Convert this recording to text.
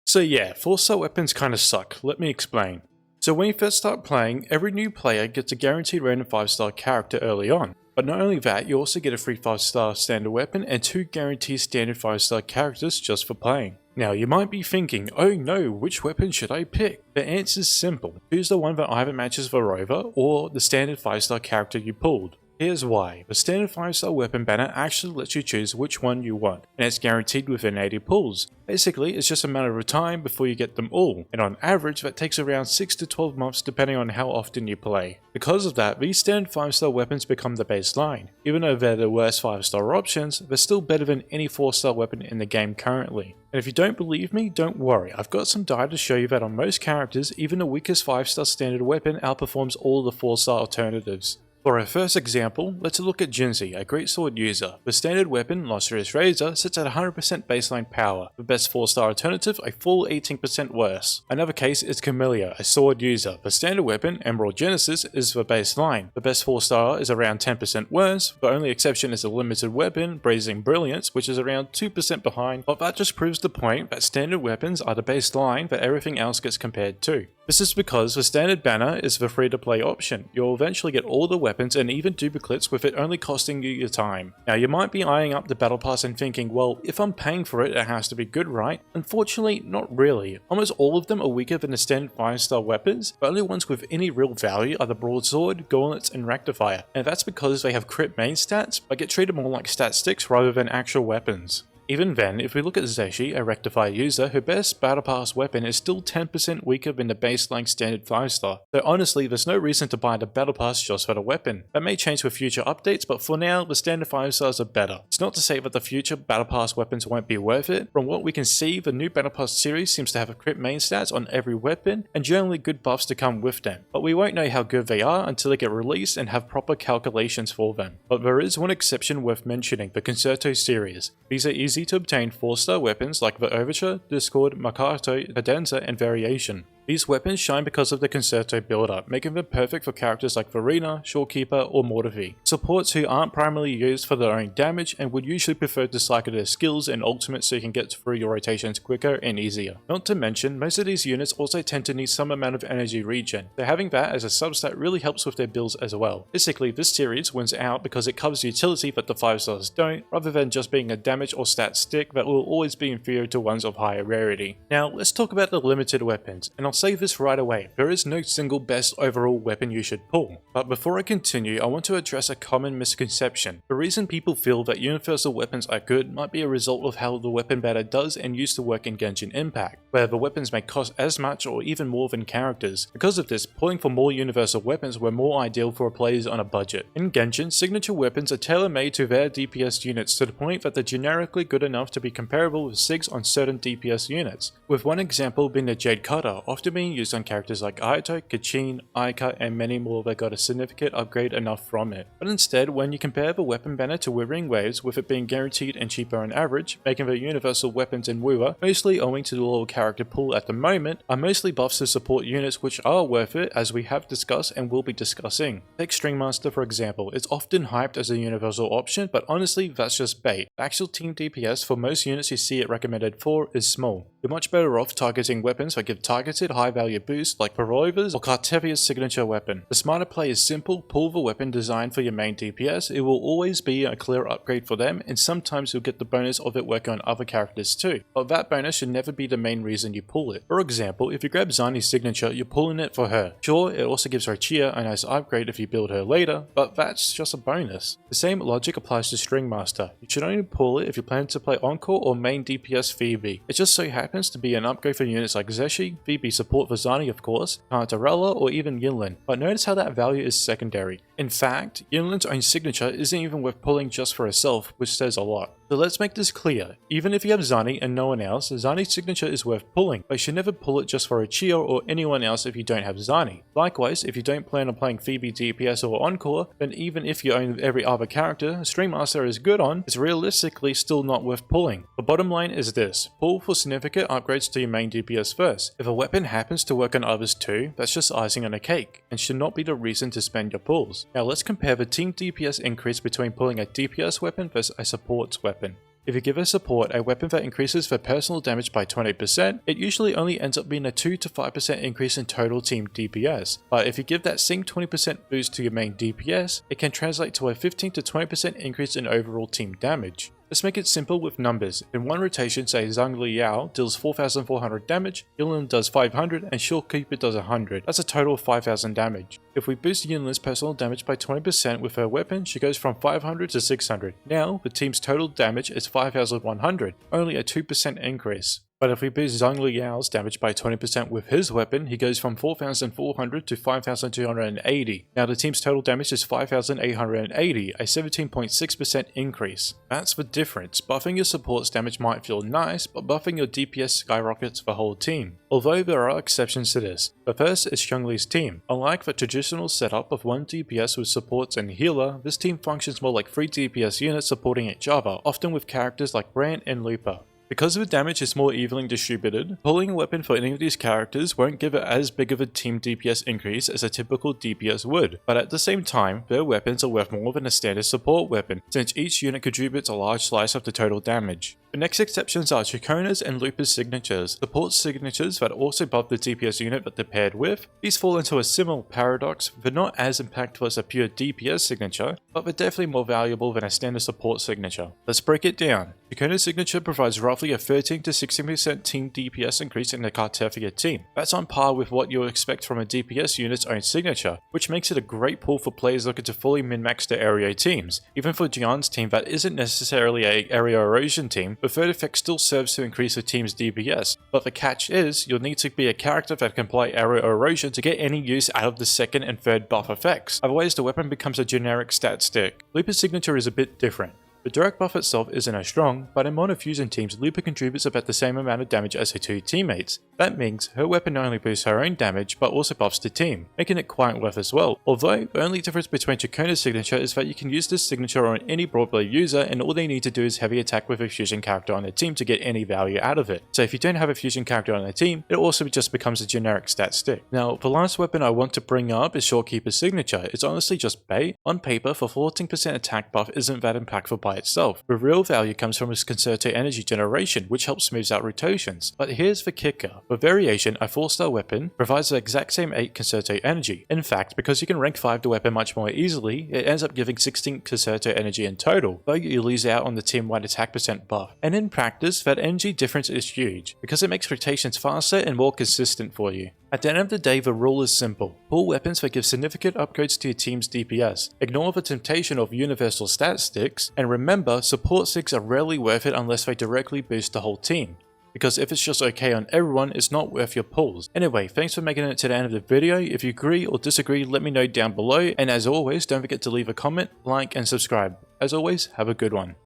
So yeah, 4-star weapons kinda suck, let me explain. So when you first start playing, every new player gets a guaranteed random 5-star character early on. But not only that, you also get a free 5-star standard weapon and 2 guaranteed standard 5-star characters just for playing. Now you might be thinking, oh no, which weapon should I pick? The answer is simple, choose the one that either matches the rover or the standard 5-star character you pulled. Here's why. The standard 5-star weapon banner actually lets you choose which one you want, and it's guaranteed within 80 pulls. Basically, it's just a matter of time before you get them all, and on average that takes around 6 to 12 months depending on how often you play. Because of that, these standard 5-star weapons become the baseline. Even though they're the worst 5-star options, they're still better than any 4-star weapon in the game currently. And if you don't believe me, don't worry, I've got some data to show you that on most characters, even the weakest 5-star standard weapon outperforms all the 4-star alternatives. For our first example, let's look at Jinzi, a greatsword user. The standard weapon, Lustrous Razor, sits at 100% baseline power. The best 4-star alternative, a full 18% worse. Another case is Camellia, a sword user. The standard weapon, Emerald Genesis, is the baseline. The best 4-star is around 10% worse. The only exception is a limited weapon, Blazing Brilliance, which is around 2% behind, but that just proves the point that standard weapons are the baseline that everything else gets compared to. This is because the standard banner is the free-to-play option. You'll eventually get all the weapons and even duplicates with it only costing you your time. Now you might be eyeing up the battle pass and thinking, well, if I'm paying for it, it has to be good, right? Unfortunately, not really. Almost all of them are weaker than the standard 5-star weapons. The only ones with any real value are the Broadsword, Gauntlets, and Rectifier, and that's because they have crit main stats, but get treated more like stat sticks rather than actual weapons. Even then, if we look at Zeshi, a Rectifier user, her best Battle Pass weapon is still 10% weaker than the baseline standard 5-star. So honestly, there's no reason to buy the Battle Pass just for the weapon. That may change with future updates, but for now, the standard 5-stars are better. It's not to say that the future Battle Pass weapons won't be worth it. From what we can see, the new Battle Pass series seems to have a crit main stats on every weapon, and generally good buffs to come with them. But we won't know how good they are until they get released and have proper calculations for them. But there is one exception worth mentioning, the Concerto series. These are easy to obtain 4-star weapons like the Overture, Discord, Makato, Cadenza, and Variation. These weapons shine because of the Concerto build-up, making them perfect for characters like Verena, Shorekeeper, or Mordevi. Supports who aren't primarily used for their own damage and would usually prefer to cycle their skills and ultimates so you can get through your rotations quicker and easier. Not to mention, most of these units also tend to need some amount of energy regen, so having that as a substat really helps with their builds as well. Basically, this series wins out because it covers utility that the 5-stars don't, rather than just being a damage or stat stick that will always be inferior to ones of higher rarity. Now, let's talk about the limited weapons, and I'll say this right away, there is no single best overall weapon you should pull. But before I continue, I want to address a common misconception. The reason people feel that universal weapons are good might be a result of how the weapon banner does and used to work in Genshin Impact, where the weapons may cost as much or even more than characters. Because of this, pulling for more universal weapons were more ideal for players on a budget. In Genshin, signature weapons are tailor-made to their DPS units to the point that they're generically good enough to be comparable with sigs on certain DPS units, with one example being the Jade Cutter, often being used on characters like Ayato, Kachin, Aika, and many more that got a significant upgrade enough from it. But instead, when you compare the weapon banner to Withering Waves, with it being guaranteed and cheaper on average, making the universal weapons in Wuwa, mostly owing to the lower character pool at the moment, are mostly buffs to support units which are worth it, as we have discussed and will be discussing. Take Stringmaster for example, it's often hyped as a universal option, but honestly that's just bait. The actual team DPS for most units you see it recommended for is small. You're much better off targeting weapons that give targeted high value boosts like Perova's or Kartevia's signature weapon. The smarter play is simple, pull the weapon designed for your main DPS, it will always be a clear upgrade for them, and sometimes you'll get the bonus of it working on other characters too, but that bonus should never be the main reason you pull it. For example, if you grab Zani's signature, you're pulling it for her. Sure, it also gives her Chia a nice upgrade if you build her later, but that's just a bonus. The same logic applies to Stringmaster. You should only pull it if you plan to play Encore or main DPS Phoebe. It just so happens to be an upgrade for units like Zeshi, Phoebe support for Zani of course, Cantarella, or even Yinlin, but notice how that value is secondary. In fact, Yinlin's own signature isn't even worth pulling just for herself, which says a lot. So let's make this clear, even if you have Zani and no one else, Zani's signature is worth pulling, but you should never pull it just for a Chia or anyone else if you don't have Zani. Likewise, if you don't plan on playing Phoebe DPS or Encore, then even if you own every other character Stringmaster is good on, it's realistically still not worth pulling. The bottom line is this, pull for significant upgrades to your main DPS first. If a weapon happens to work on others too, that's just icing on a cake, and should not be the reason to spend your pulls. Now let's compare the team DPS increase between pulling a DPS weapon versus a supports weapon. If you give a support a weapon that increases their personal damage by 20%, it usually only ends up being a 2 to 5% increase in total team DPS, but if you give that same 20% boost to your main DPS, it can translate to a 15 to 20% increase in overall team damage. Let's make it simple with numbers. In one rotation, say Zhang Liao deals 4,400 damage, Yunlin does 500, and Shorekeeper does 100. That's a total of 5,000 damage. If we boost Yunlin's personal damage by 20% with her weapon, she goes from 500 to 600. Now, the team's total damage is 5,100, only a 2% increase. But if we boost Zhang Liao's damage by 20% with his weapon, he goes from 4,400 to 5,280. Now the team's total damage is 5,880, a 17.6% increase. That's the difference. Buffing your support's damage might feel nice, but buffing your DPS skyrockets the whole team. Although there are exceptions to this. The first is Xiangli's team. Unlike the traditional setup of one DPS with supports and healer, this team functions more like 3 DPS units supporting each other, often with characters like Brand and Lupa. Because the damage is more evenly distributed, pulling a weapon for any of these characters won't give it as big of a team DPS increase as a typical DPS would, but at the same time, their weapons are worth more than a standard support weapon, since each unit contributes a large slice of the total damage. The next exceptions are ciaccona's and Lupa's signatures, support signatures that also buff the DPS unit that they're paired with. These fall into a similar paradox, they're not as impactful as a pure DPS signature, but they're definitely more valuable than a standard support signature. Let's break it down. Ciaccona's signature provides roughly a 13 to 16% team DPS increase in the Cartefia team. That's on par with what you'll expect from a DPS unit's own signature, which makes it a great pull for players looking to fully min-max their area teams. Even for Jian's team that isn't necessarily an area erosion team, the third effect still serves to increase the team's DPS, but the catch is, you'll need to be a character that can apply area erosion to get any use out of the second and third buff effects, otherwise the weapon becomes a generic stat stick. Lupa's signature is a bit different. The direct buff itself isn't as strong, but in monofusion teams, Lupa contributes about the same amount of damage as her two teammates. That means her weapon not only boosts her own damage, but also buffs the team, making it quite worth as well. Although, the only difference between ciaccona's signature is that you can use this signature on any broadblade user, and all they need to do is heavy attack with a fusion character on their team to get any value out of it. So if you don't have a fusion character on their team, it also just becomes a generic stat stick. Now, the last weapon I want to bring up is Shorekeeper's signature. It's honestly just bait. On paper, the 14% attack buff isn't that impactful by itself. The real value comes from its Concerto energy generation, which helps smooth out rotations. But here's the kicker. For variation, a 4-star weapon provides the exact same 8 Concerto energy. In fact, because you can rank 5 the weapon much more easily, it ends up giving 16 Concerto energy in total, though you lose out on the team-wide attack percent buff. And in practice, that energy difference is huge, because it makes rotations faster and more consistent for you. At the end of the day, the rule is simple. Pull weapons that give significant upgrades to your team's DPS. Ignore the temptation of universal stat sticks, and remember, support sigs are rarely worth it unless they directly boost the whole team. Because if it's just okay on everyone, it's not worth your pulls. Anyway, thanks for making it to the end of the video. If you agree or disagree, let me know down below. And as always, don't forget to leave a comment, like, and subscribe. As always, have a good one.